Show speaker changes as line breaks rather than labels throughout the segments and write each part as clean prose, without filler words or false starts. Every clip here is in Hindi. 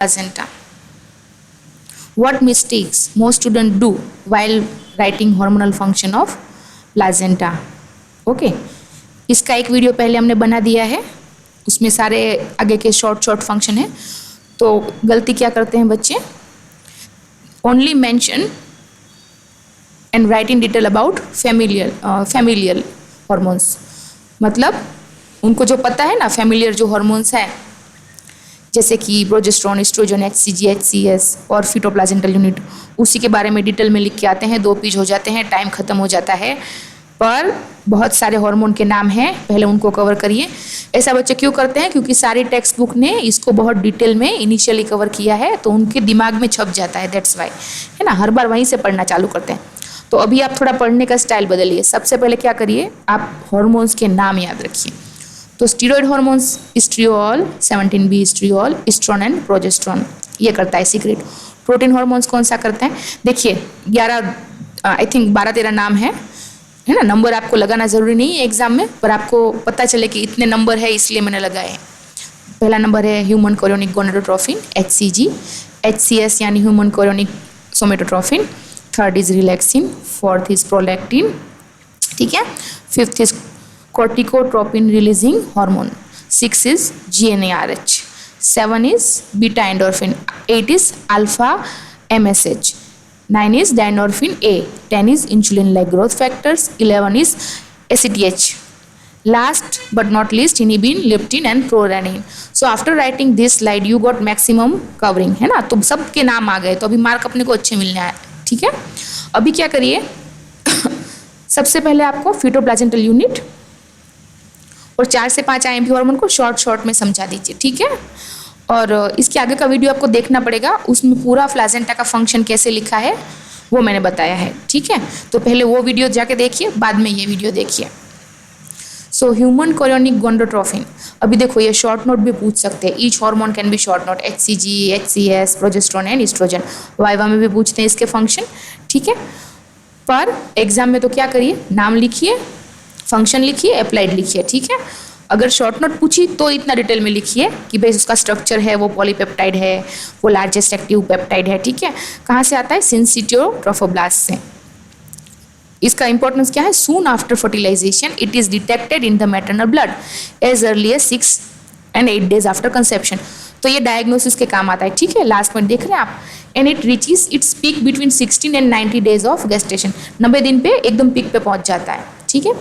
placenta. What mistakes most students do while writing hormonal function of placenta? Okay इसका एक वीडियो पहले हमने बना दिया है, उसमें सारे आगे के शॉर्ट फंक्शन है। तो गलती क्या करते हैं बच्चे, only mention and right in detail about familial hormones. मतलब उनको जो पता है ना फैमिलियर जो हॉर्मोन्स है, जैसे कि प्रोजेस्टेरोन, एस्ट्रोजन, HCG, HCS और फिटोप्लाजेंटल यूनिट, उसी के बारे में डिटेल में लिख के आते हैं। 2 पेज हो जाते हैं, टाइम खत्म हो जाता है। पर बहुत सारे हार्मोन के नाम हैं, पहले उनको कवर करिए। ऐसा बच्चे क्यों करते हैं? क्योंकि सारी टेक्स्ट बुक ने इसको बहुत डिटेल में इनिशियली कवर किया है, तो उनके दिमाग में छप जाता है, दैट्स वाई, है ना। हर बार वहीं से पढ़ना चालू करते हैं। तो अभी आप थोड़ा पढ़ने का स्टाइल बदलिए। सबसे पहले क्या करिए, आप हार्मोन्स के नाम याद रखिए। तो steroid hormones, estriol, 17B estriol, estrone and progesterone, ये करता है सीक्रेट। प्रोटीन हार्मोन्स कौन सा करता है? देखिए 11 आई थिंक 12-13 नाम है ना। नंबर आपको लगाना जरूरी नहीं है एग्जाम में, पर आपको पता चले कि इतने नंबर है इसलिए मैंने लगाए। पहला नंबर है human chorionic gonadotrophin, HCG, HCS यानी human chorionic somatotrophin, 3rd is relaxin, 4th is prolactin, ठीक है। 5th is corticotropin releasing hormone, 6 is GnRH, 7 is beta endorphin, 8 is alpha MSH, 9 is dynorphin A, 10 is insulin like growth factors, 11 is ACTH, last but not least inhibin, leptin and prorenin. So after writing this slide you got maximum covering, है ना। तो सबके नाम आ गए, तो अभी मार्क अपने को अच्छे मिलने आए, ठीक है। अभी क्या करिए सबसे पहले आपको फिटोप्लाजेंटल यूनिट और 4 से 5 IMP हार्मोन को शॉर्ट में समझा दीजिए, ठीक है। और इसके आगे का वीडियो आपको देखना पड़ेगा, उसमें पूरा प्लाजेंटा का फंक्शन कैसे लिखा है वो मैंने बताया है, ठीक है। तो पहले वो वीडियो जाके देखिए, बाद में ये वीडियो देखिए। सो ह्यूमन कोरियोनिक गोनाडोट्रोफिन, अभी देखो ये शॉर्ट नोट भी पूछ सकते हैं। Each hormone can be short note, HCG, HCS, progesterone and estrogen. Viva में भी पूछते हैं इसके फंक्शन, ठीक है। पर एग्जाम में तो क्या करिए, नाम लिखिए, फंक्शन लिखिए, अप्लाइड लिखिए, ठीक है। अगर शॉर्ट नोट पूछी तो इतना डिटेल में लिखिए कि भाई उसका स्ट्रक्चर है, वो पॉलीपेप्टाइड है, वो लार्जेस्ट एक्टिव पेप्टाइड है, ठीक है। कहाँ से आता है? सिंसिटियो ट्रोफोब्लास्ट से। इसका इंपॉर्टेंस क्या है? Soon after fertilization it is detected in the maternal blood as early as 6 and 8 days after conception. तो ये डायग्नोसिस के काम आता है, ठीक है। लास्ट पॉइंट देख रहे हैं आप, and it reaches its peak between 16 and 90 days of gestation. 90 दिन पे एकदम पीक पे पहुंच जाता है, ठीक है।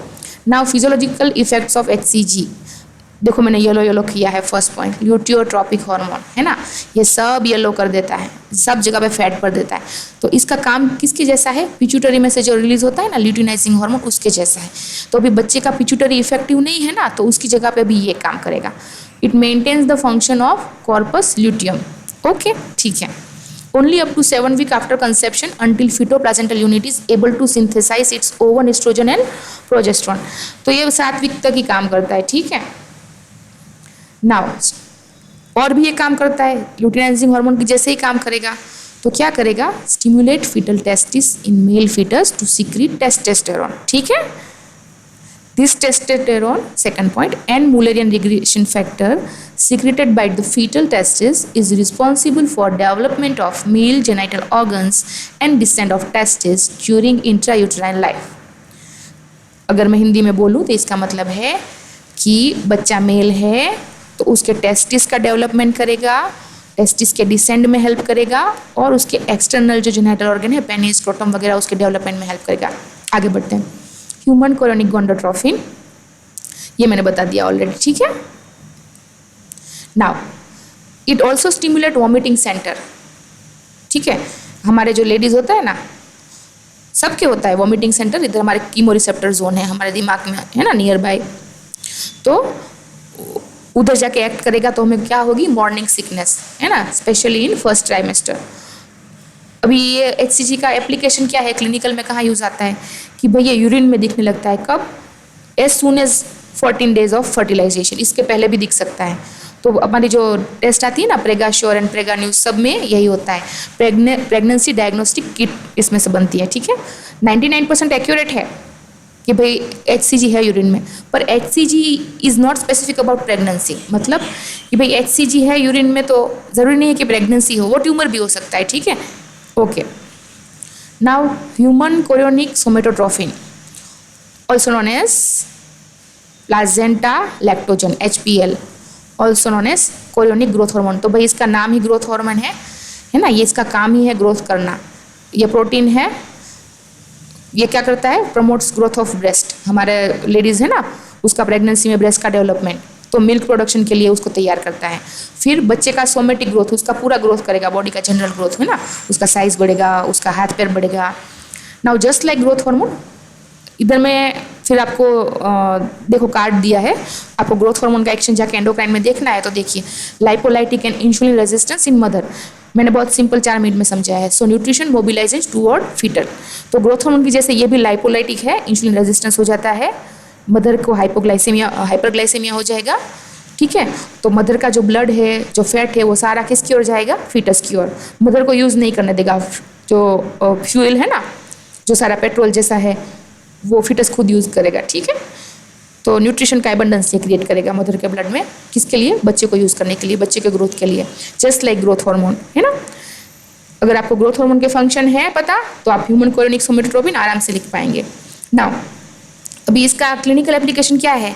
Now physiological effects of HCG, देखो मैंने येलो किया है फर्स्ट पॉइंट, ल्यूटियोट्रोपिक हार्मोन, है ना। ये सब येलो कर देता है, सब जगह पे फैट कर देता है। तो इसका काम किसके जैसा है? पिट्यूटरी में से जो रिलीज होता है ना ल्यूटिनाइजिंग हार्मोन, उसके जैसा है। तो अभी बच्चे का पिट्यूटरी इफेक्टिव नहीं है ना, तो उसकी जगह पे भी ये काम करेगा। It maintains the function of corpus luteum, okay, ठीक है। Only up to 7 weeks after conception until fetoplacental unit is able to synthesize its own estrogen and progesterone. तो ये 7 वीक तक ही काम करता है, ठीक है। नाउ और भी ये काम करता है, ल्यूटिनाइजिंग हार्मोन की जैसे ही काम करेगा। तो क्या करेगा? Stimulate fetal testis in male fetus to secrete testosterone, ठीक है। This testosterone, second point, and Mullerian regression factor secreted by the fetal testis is responsible for development of male genital organs and descent of testes during intrauterine life. अगर मैं हिंदी में बोलूँ तो इसका मतलब है कि बच्चा मेल है तो उसके टेस्टिस का डेवलपमेंट करेगा, टेस्टिस के डिसेंड में हेल्प करेगा, और उसके एक्सटर्नल जो जेनिटल ऑर्गन है, पेनिस, स्क्रोटम वगैरह, उसके डेवलपमेंट में हेल्प करेगा। आगे बढ़ते हैं। ह्यूमन कोरियोनिक गोनाडोट्रोफिन, ये मैंने बता दिया ऑलरेडी, ठीक है। Now it also stimulate vomiting centre, ठीक है। हमारे जो लेडीज होता है ना, सबके होता है वॉमिटिंग सेंटर, इधर हमारे कीमो रिसेप्टर जोन है हमारे दिमाग में, है ना, नियर बाय। तो उधर जाके एक्ट करेगा तो हमें क्या होगी? मॉर्निंग सिकनेस, है ना, स्पेशली इन फर्स्ट ट्राइमेस्टर। अभी ये HCG का एप्लीकेशन क्या है, क्लिनिकल में कहाँ यूज आता है कि भाई ये यूरिन में दिखने लगता है, कब? As soon as 14 days of fertilization, इसके पहले भी दिख सकता है। तो हमारी जो टेस्ट आती है ना, प्रेगा श्योर एंड प्रेगा न्यूज, सब में यही होता है। प्रेगनेंसी डायग्नोस्टिक किट इसमें से बनती है, ठीक है। 99% एक्यूरेट है, कि भाई HCG है यूरिन में, पर HCG is not specific about pregnancy. मतलब कि भाई HCG है यूरिन में तो ज़रूरी नहीं है कि प्रेगनेंसी हो, वो ट्यूमर भी हो सकता है, ठीक है। Okay, now human chorionic somatotrophin also known as placenta lactogen HPL, also known as chorionic growth hormone. तो भाई इसका नाम ही ग्रोथ हार्मोन है ना, ये इसका काम ही है ग्रोथ करना। ये प्रोटीन है, ये क्या करता है, प्रमोट्स ग्रोथ ऑफ ब्रेस्ट। हमारे लेडीज़ है ना, उसका प्रेगनेंसी में ब्रेस्ट का डेवलपमेंट, तो मिल्क प्रोडक्शन के लिए उसको तैयार करता है। फिर बच्चे का सोमेटिक ग्रोथ, उसका पूरा ग्रोथ करेगा, बॉडी का जनरल ग्रोथ है ना, उसका साइज बढ़ेगा, उसका हाथ पैर बढ़ेगा। Now just like growth hormone, इधर में फिर आपको देखो कार्ड दिया है, आपको ग्रोथ हार्मोन का एक्शन जाके एंडोक्राइन में देखना है तो देखिए, lipolytic and insulin resistance in mother, मैंने बहुत सिंपल 4 मिनट में समझाया है। So nutrition mobilises toward foetus, तो ग्रोथ हार्मोन की जैसे ये भी लाइपोलाइटिक है, इंसुलिन रेजिस्टेंस हो जाता है, मदर को हाइपोग्लाइसेमिया हाइपरग्लाइसेमिया हो जाएगा, ठीक है। तो मदर का जो ब्लड है, जो फैट है, वो सारा किसकी ओर जाएगा, फीटस की ओर। मदर को यूज़ नहीं करने देगा, जो फ्यूल है ना, जो सारा पेट्रोल जैसा है, वो फीटस खुद यूज़ करेगा, ठीक है। तो न्यूट्रिशन का एबंडेंस ये क्रिएट करेगा मदर के ब्लड में, किसके लिए, बच्चे को यूज़ करने के लिए, बच्चे के ग्रोथ के लिए, जस्ट लाइक ग्रोथ हार्मोन, है ना। अगर आपको ग्रोथ हार्मोन के फंक्शन है पता, तो आप ह्यूमन कोरियोनिक सोमेटोट्रोपिन आराम से लिख पाएंगे। नाउ अभी इसका क्लिनिकल एप्लीकेशन क्या है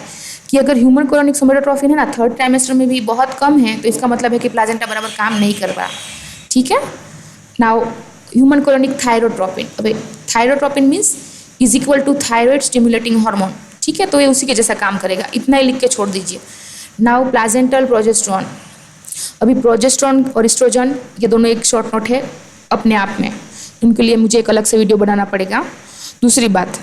कि अगर ह्यूमन कोरियोनिक सोमेटोट्रोपिन है ना 3rd ट्राइमेस्टर में भी बहुत कम है, तो इसका मतलब है कि प्लाजेंटा बराबर काम नहीं कर रहा, ठीक है। नाउ ह्यूमन कोरियोनिक थायरोट्रोपिन, अभी thyrotropin means is equal to thyroid stimulating hormone, ठीक है, तो ये उसी के जैसा काम करेगा, इतना ही लिख के छोड़ दीजिए। नाउ प्लाजेंटल प्रोजेस्टेरोन, अभी प्रोजेस्टेरोन और एस्ट्रोजन ये दोनों एक शॉर्ट नोट है अपने आप में, इनके लिए मुझे एक अलग से वीडियो बनाना पड़ेगा। दूसरी बात,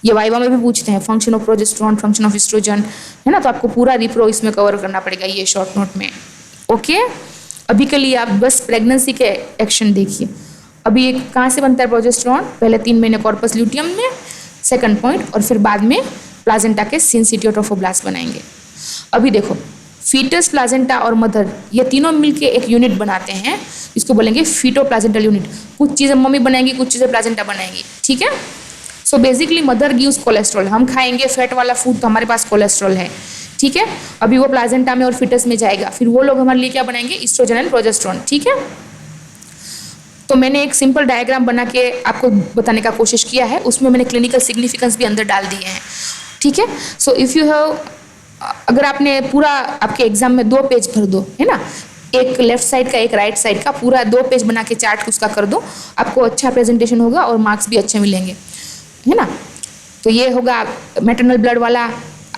ये वाइवा में भी पूछते हैं function of progesterone, function of oestrogen, है ना, तो आपको पूरा रिप्रो इसमें कवर करना पड़ेगा ये शॉर्ट नोट में, ओके। अभी के लिए आप बस प्रेगनेंसी के एक्शन देखिए। अभी एक कहाँ से बनता है प्रोजेस्टेरोन, पहले 3 महीने कॉर्पस ल्यूटियम में, सेकंड पॉइंट, और फिर बाद में प्लाजेंटा के सिंसिटियो ट्रोफोब्लास्ट बनाएंगे। अभी देखो, फीटस, प्लाजेंटा और मदर, ये तीनों मिलके एक यूनिट बनाते हैं, इसको बोलेंगे फीटोप्लाजेंटल यूनिट। कुछ चीज़ें मम्मी बनाएंगी, कुछ चीज़ें प्लाजेंटा बनाएंगी, ठीक है। So basically mother gives cholesterol, हम खाएंगे फैट वाला फूड तो हमारे पास कोलेस्ट्रॉल है, ठीक है। अभी वो प्लाजेंटा में और फीटस में जाएगा, फिर वो लोग हमारे लिए क्या बनाएंगे, एस्ट्रोजन एंड प्रोजेस्टेरोन, ठीक है। तो मैंने एक सिंपल डायग्राम बना के आपको बताने का कोशिश किया है, उसमें मैंने क्लिनिकल सिग्निफिकेंस भी अंदर डाल दिए हैं, ठीक है। सो इफ़ यू हैव, अगर आपने पूरा आपके एग्जाम में 2 पेज भर दो, है ना, एक लेफ्ट साइड का एक राइट साइड का, पूरा 2 पेज बना के चार्ट उसका कर दो, आपको अच्छा प्रेजेंटेशन होगा और मार्क्स भी अच्छे मिलेंगे, है ना। तो ये होगा मैटरनल ब्लड वाला,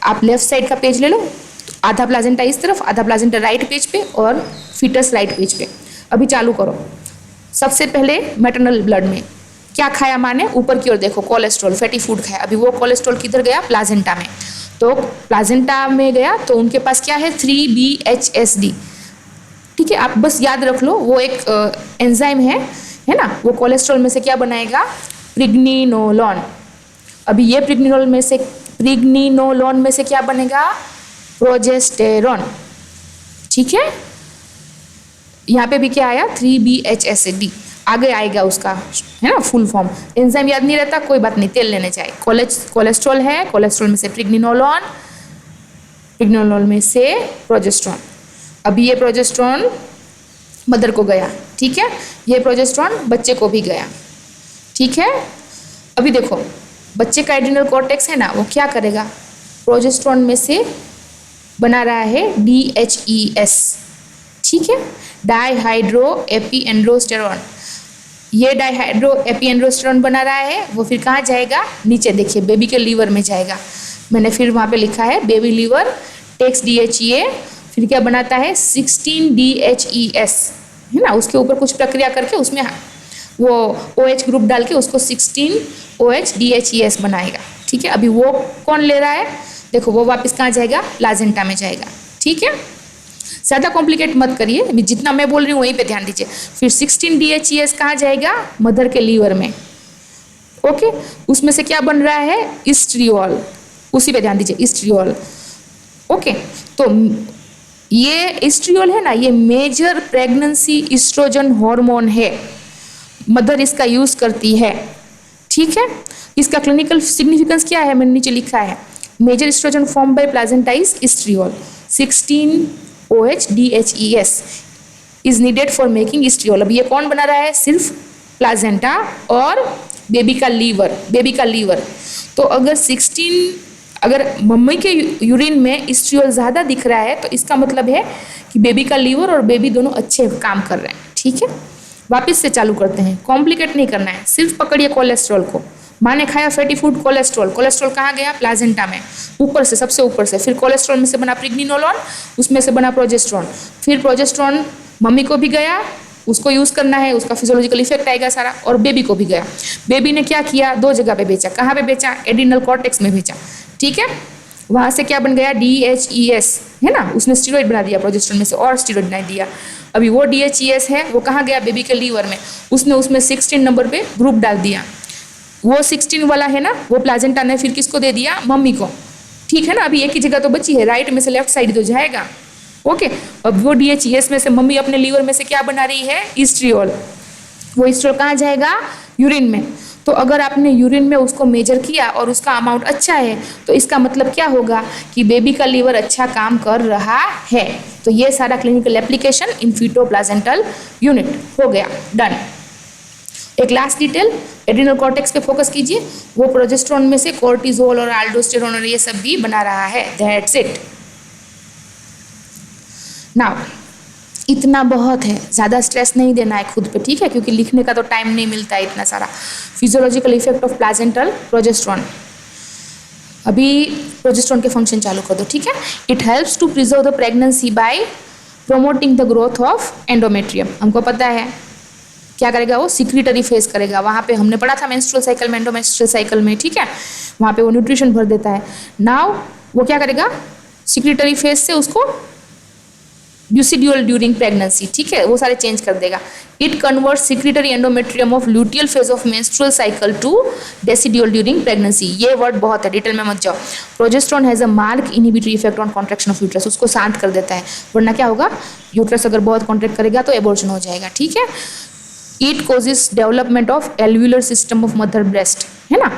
आप लेफ्ट साइड का पेज ले लो, आधा प्लाजेंटा इस तरफ, आधा प्लाजेंटा राइट पेज पे और फीटस राइट पेज पे। अभी चालू करो। सबसे पहले मैटरनल ब्लड में क्या खाया माँ ने, ऊपर की ओर देखो, कोलेस्ट्रॉल, फैटी फूड खाया। अभी वो कोलेस्ट्रॉल किधर गया, प्लाजेंटा में, तो प्लाजेंटा में गया तो उनके पास क्या है, 3BHSD, ठीक है। आप बस याद रख लो, वो एक एंजाइम है ना, वो कोलेस्ट्रॉल में से क्या बनाएगा, प्रिग्निनोलोन। अभी ये प्रिग्निनोलोन में से क्या बनेगा, प्रोजेस्टेरोन, ठीक है। यहाँ पे भी क्या आया, 3BHSD, आगे आएगा उसका, है ना, फुल फॉर्म। एंजाइम याद नहीं रहता, कोई बात नहीं, तेल लेने चाहिए। कोलेस्ट्रॉल है, कोलेस्ट्रॉल में से प्रिग्निनोलोन, प्रिग्निनोलोन में से प्रोजेस्टेरोन। अभी ये प्रोजेस्टेरोन मदर को गया, ठीक है, ये प्रोजेस्टेरोन बच्चे को भी गया, ठीक है। अभी देखो, बच्चे का एड्रिनल कॉर्टेक्स है ना, वो क्या करेगा, प्रोजेस्टेरोन में से बना रहा है DHES, ठीक है, डाइहाइड्रो एपीएंड्रोस्टेरोन। ये डाइहाइड्रो एपीएंड्रोस्टेरोन बना रहा है, वो फिर कहाँ जाएगा, नीचे देखिए, बेबी के लीवर में जाएगा। मैंने फिर वहाँ पे लिखा है, बेबी लीवर टेक्स DHEA, फिर क्या बनाता है, 16DHES, है ना, उसके ऊपर कुछ प्रक्रिया करके उसमें वो OH ग्रुप डाल के उसको 16OH DHES बनाएगा, ठीक है। अभी वो कौन ले रहा है, देखो, वो वापस कहाँ जाएगा, प्लाजेंटा में जाएगा, ठीक है। ज़्यादा कॉम्प्लिकेट मत करिए, जितना मैं बोल रही हूँ वहीं पे ध्यान दीजिए। फिर 16DHES कहाँ जाएगा, मदर के लीवर में, ओके। उसमें से क्या बन रहा है, इस्ट्रियोल, उसी पे ध्यान दीजिए, इस्ट्रियोल, ओके। तो ये इस्ट्रियोल है ना, ये मेजर प्रेगनेंसी एस्ट्रोजन हार्मोन है, मदर इसका यूज़ करती है, ठीक है, इसका क्लिनिकल सिग्निफिकेंस क्या है, मैंने नीचे लिखा है। Major estrogen form by placenta is estriol 16OH-DHES is needed for making estriol. अब ये कौन बना रहा है, सिर्फ प्लाजेंटा और बेबी का लीवर। तो अगर मम्मी के यूरिन में एस्ट्रियोल ज़्यादा दिख रहा है तो इसका मतलब है कि बेबी का लीवर और बेबी दोनों अच्छे काम कर रहे हैं। ठीक है, वापस से चालू करते हैं, कॉम्प्लिकेट नहीं करना है, सिर्फ पकड़िए कोलेस्ट्रॉल को। माँ ने खाया फैटी फूड कोलेस्ट्रॉल कहाँ गया, प्लाजेंटा में, ऊपर से, सबसे ऊपर से। फिर कोलेस्ट्रॉल में से बना प्रेग्निनोलोन, उसमें से बना प्रोजेस्ट्रॉन, फिर प्रोजेस्ट्रॉन मम्मी को भी गया, उसको यूज़ करना है, उसका फिजियोलॉजिकल इफेक्ट आएगा सारा, और बेबी को भी गया। बेबी ने क्या किया, 2 जगह पे बेचा, कहाँ पे बेचा, एड्रिनल कॉर्टेक्स में बेचा। ठीक है, वहाँ से क्या बन गया, DHES है ना, उसने स्टीरॉइड बना दिया प्रोजेस्ट्रॉन में से, और स्टीरॉइड बना दिया। अभी वो DHES है, वो कहाँ गया, बेबी के लीवर में, उसने उसमें 16 नंबर पे ग्रुप डाल दिया। वो 16 वाला है ना, वो प्लाजेंटा ने फिर किसको दे दिया, मम्मी को। ठीक है ना, अभी एक ही जगह तो बची है, राइट में से लेफ्ट साइड तो जाएगा। ओके, अब वो DHES में से मम्मी अपने लीवर में से क्या बना रही है, एस्ट्रियोल। वो एस्ट्रियोल कहाँ जाएगा, यूरिन में। तो अगर आपने यूरिन में उसको मेजर किया और उसका अमाउंट अच्छा है तो इसका मतलब क्या होगा कि बेबी का लीवर अच्छा काम कर रहा है। तो ये सारा clinical application in feto placental unit हो गया, डन। एक लास्ट डिटेल, एड्रिनल कॉर्टेक्स पे फोकस कीजिए, वो प्रोजेस्टेरोन में से कोर्टिजोल और आल्डोस्टेरोन और ये सब भी बना रहा है, दैट्स इट। नाउ इतना बहुत है, ज़्यादा स्ट्रेस नहीं देना है खुद पे, ठीक है, क्योंकि लिखने का तो टाइम नहीं मिलता है इतना सारा। Physiological effect of placental progesterone, अभी प्रोजेस्टेरोन के फंक्शन चालू कर दो, ठीक है। It helps to preserve the pregnancy by promoting the growth of endometrium. हमको पता है क्या करेगा, वो सिक्रीटरी फेज करेगा। वहाँ पे हमने पढ़ा था मेंस्ट्रुअल साइकिल में, एंडोमेट्रियल साइकिल में, ठीक है, वहाँ पे वो न्यूट्रिशन भर देता है। नाउ वो क्या करेगा, सिक्रीटरी फेज से उसको ल्यूसिड्यूल ड्यूरिंग प्रेगनेंसी, ठीक है, वो सारे चेंज कर देगा। It convert secretory endometrium of luteal phase of menstrual cycle to decidual during pregnancy. ये वर्ड बहुत है, डिटेल में मत जाओ। Progesterone has a mark inhibitory effect on contraction of uterus, उसको शांत कर देता है, वरना क्या होगा, यूट्रस अगर बहुत कॉन्ट्रैक्ट करेगा तो एबॉर्शन हो जाएगा, ठीक है। It causes development of alveolar system of mother breast, है ना।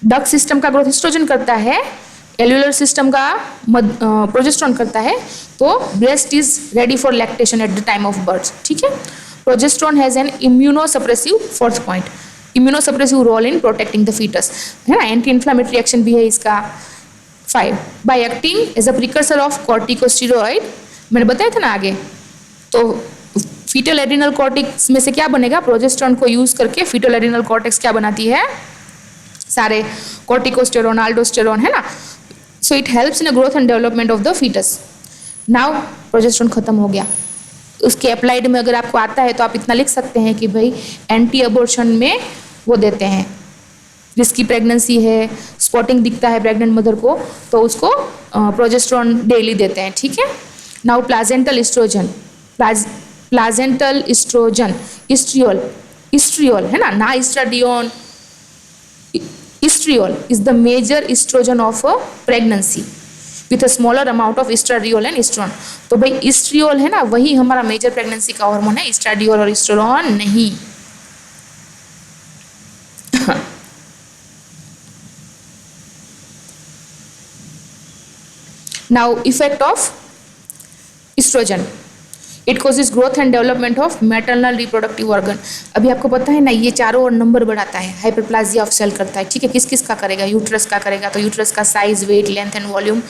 डक्ट सिस्टम का ग्रोथ एस्ट्रोजन करता है, एल्व्यूलर सिस्टम का प्रोजेस्टेरोन करता है, तो breast is ready for lactation at the time of birth, ठीक है। Progesterone has an immunosuppressive, fourth point, immunosuppressive role in protecting the fetus, है ना। एंटी इन्फ्लामेटरी एक्शन भी है इसका। 5 by acting as a precursor of corticosteroid, मैंने बताया था ना आगे। तो फीटल एड्रिनल कॉर्टेक्स में से क्या बनेगा, प्रोजेस्टेरोन को यूज करके फीटल एड्रिनल कॉर्टेक्स क्या बनाती है, सारे कॉर्टिकोस्टेरोन, आल्डोस्टेरोन, है ना। So it helps in the growth and development of the fetus. Now progesterone खत्म हो गया, उसके अप्लाइड में अगर आपको आता है तो आप इतना लिख सकते हैं कि भाई एंटी अबॉर्शन में वो देते हैं, रिस्की प्रेगनेंसी है, स्पॉटिंग दिखता है प्रेग्नेंट मदर को, तो उसको प्रोजेस्टेरोन डेली देते हैं, ठीक है। नाउ प्लाजेंटल एस्ट्रोजन, प्लाजेंटल एस्ट्रोजन, एस्ट्रियोल है ना एस्ट्राडियोन, estriol is the major estrogen of a pregnancy with a smaller amount of estradiol and estrone। तो भाई estriol है ना, वही हमारा मेजर प्रेगनेंसी का हार्मोन है, estradiol और estrone नहीं। Now effect of estrogen, it causes growth and development of maternal reproductive organ. अभी आपको पता है ना, ये चारों और नंबर बढ़ाता है, हाइपरप्लाजिया ऑफ सेल करता है, ठीक है। किस किस का करेगा, यूट्रस का करेगा, तो यूट्रस का size, weight, length and volume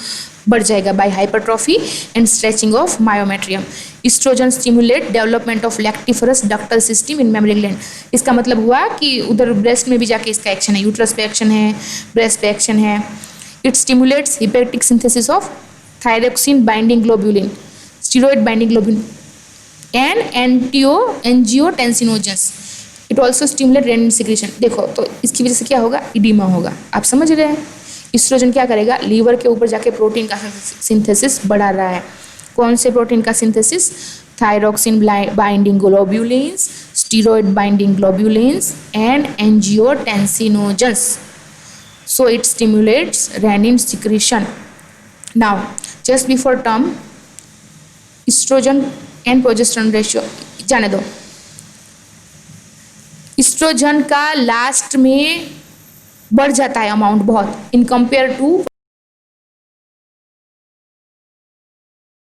बढ़ जाएगा by hypertrophy and stretching of myometrium. Estrogen stimulate development of lactiferous ductal system in mammary gland. इसका मतलब हुआ कि उधर ब्रेस्ट में भी जाके इसका एक्शन है, यूट्रस पे एक्शन है, ब्रेस्ट पे एक्शन है। It stimulates hepatic synthesis of thyroxine binding globulin, steroid binding globulin and angiotensinogens। It also stimulate renin secretion. देखो तो इसकी वजह से क्या होगा, इडीमा होगा, आप समझ रहे हैं। एस्ट्रोजन क्या करेगा, लीवर के ऊपर जाके प्रोटीन का सिंथेसिस बढ़ा रहा है। कौन से प्रोटीन का synthesis, thyroxine binding globulins, steroid binding globulins and angiotensinogens. So it stimulates renin secretion. Now just before term estrogen and progesterone ratio जाने दो। ईस्ट्रोजन का लास्ट में बढ़ जाता है अमाउंट बहुत इन कंपेयर टू